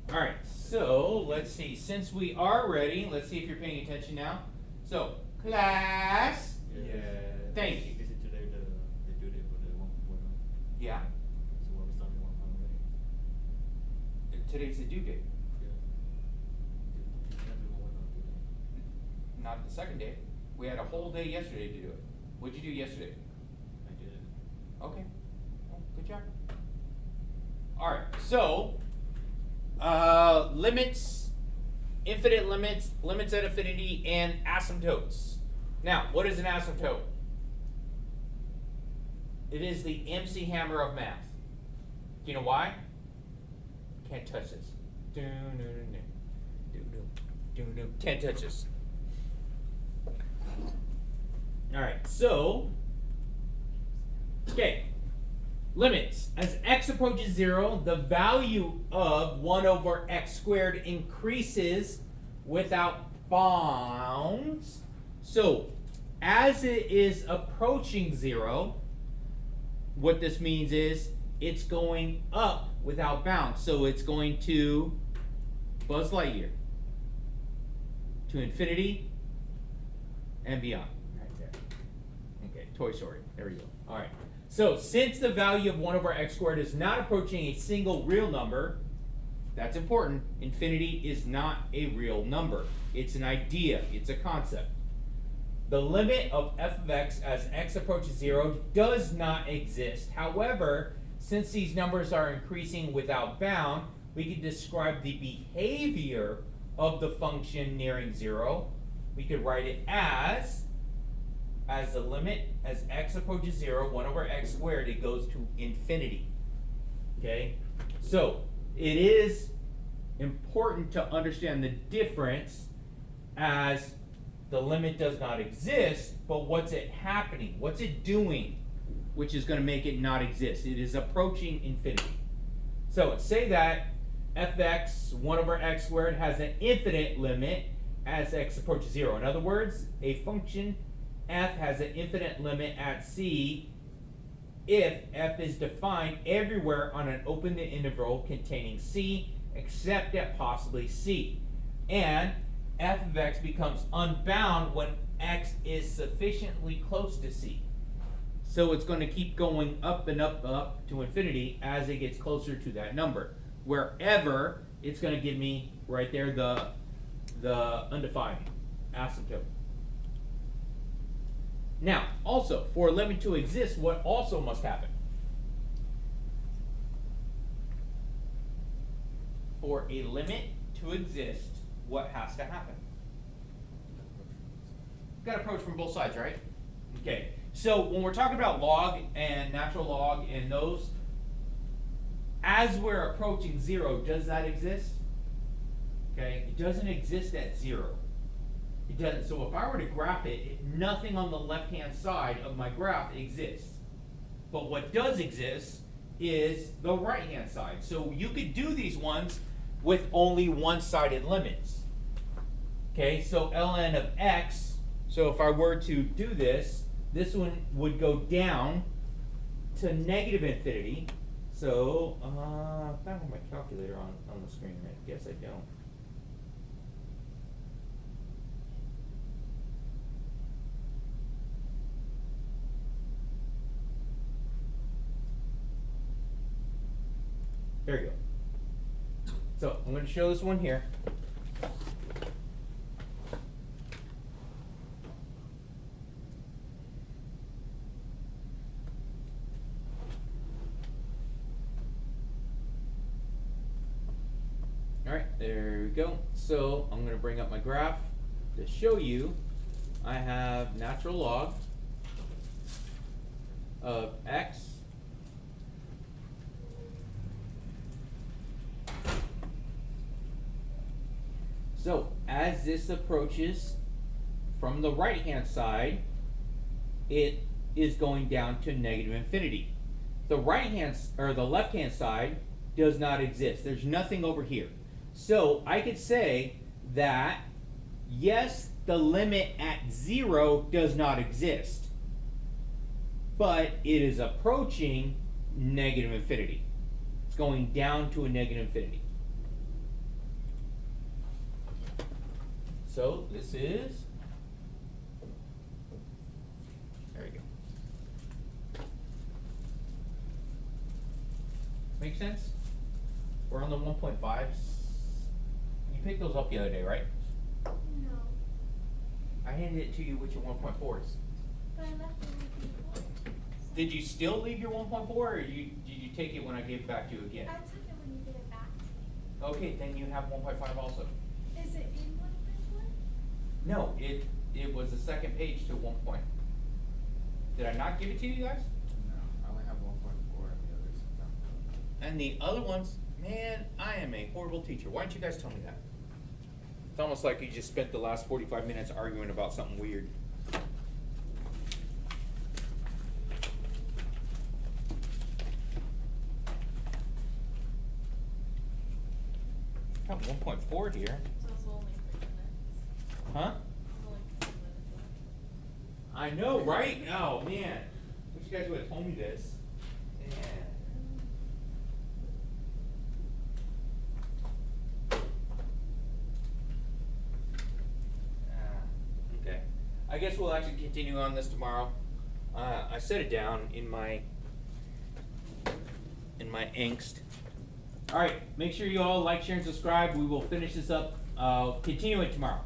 All right, so let's see. Since we are ready, let's see if you're paying attention now. So, class. Yeah. Thank you. Is it today the due date for the 1.0? Yeah. So what we starting 1.0 already? Today's the due date. Yeah. You can't do 1.0 today. Not the second day. We had a whole day yesterday to do it. What'd you do yesterday? I did it. Okay. Well, good job. All right. So, limits, infinite limits, limits at infinity, and asymptotes. Now, what is an asymptote? It is the MC Hammer of math. Do you know why? Can't touch this. Can't touch this. All right. So, okay. Limits. As x approaches 0, the value of 1 over x squared increases without bounds. So, as it is approaching 0, what this means is it's going up without bounds. So, it's going to Buzz Lightyear to infinity and beyond. Right there. Okay, Toy Story. There we go. All right. So, since the value of 1 over x squared is not approaching a single real number, that's important. Infinity is not a real number. It's an idea. It's a concept. The limit of f of x as x approaches 0 does not exist. However, since these numbers are increasing without bound, we can describe the behavior of the function nearing 0. We could write it as the limit as x approaches 0, 1 over x squared, it goes to infinity. Okay? So, it is important to understand the difference as the limit does not exist, but what's it happening? What's it doing? Which is going to make it not exist. It is approaching infinity. So, say that fx, 1 over x squared, has an infinite limit as x approaches 0. In other words, a function f has an infinite limit at c if f is defined everywhere on an open interval containing c except at possibly c. And f of x becomes unbound when x is sufficiently close to c. So it's going to keep going up and up, up to infinity as it gets closer to that number. Wherever it's going to give me right there the undefined asymptote. Now, also, for a limit to exist, what also must happen? For a limit to exist, what has to happen? Got to approach from both sides, right? Okay, so when we're talking about log and natural log and those, as we're approaching 0, does that exist? Okay, it doesn't exist at 0. It doesn't. So if I were to graph it, nothing on the left-hand side of my graph exists. But what does exist is the right-hand side. So you could do these ones with only one-sided limits. Okay, so ln of x, so if I were to do this, this one would go down to negative infinity. So, I don't have my calculator on the screen, I guess I don't. There you go. So I'm going to show this one here. All right, there we go. So I'm going to bring up my graph to show you I have natural log of x So, as this approaches from the right-hand side, it is going down to negative infinity. The right-hand or the left-hand side does not exist. There's nothing over here. So, I could say that yes, the limit at 0 does not exist, but it is approaching negative infinity. It's going down to a negative infinity. So this is, there you go. Make sense? We're on the 1.5s. You picked those up the other day, right? No, I handed it to you with your 1.4s. but I left it with you before. Did you still leave your 1.4 or did you take it when I gave it back to you again? I took it when you gave it back to me. Okay, then you have 1.5 also. Is it in 1.1? No, it was the second page to 1 point. Did I not give it to you guys? No, I only have 1.4 and the others. No. And the other ones, man, I am a horrible teacher. Why didn't you guys tell me that? It's almost like you just spent the last 45 minutes arguing about something weird. Got 1.4 here. So it's only 3 minutes. Huh? It's only 3 minutes left. I know, right? Oh, man. Wish you guys would have told me this. Man. Okay. I guess we'll actually continue on this tomorrow. I set it down in my angst. All right. Make sure you all like, share, and subscribe. We will finish this up. Continue it tomorrow.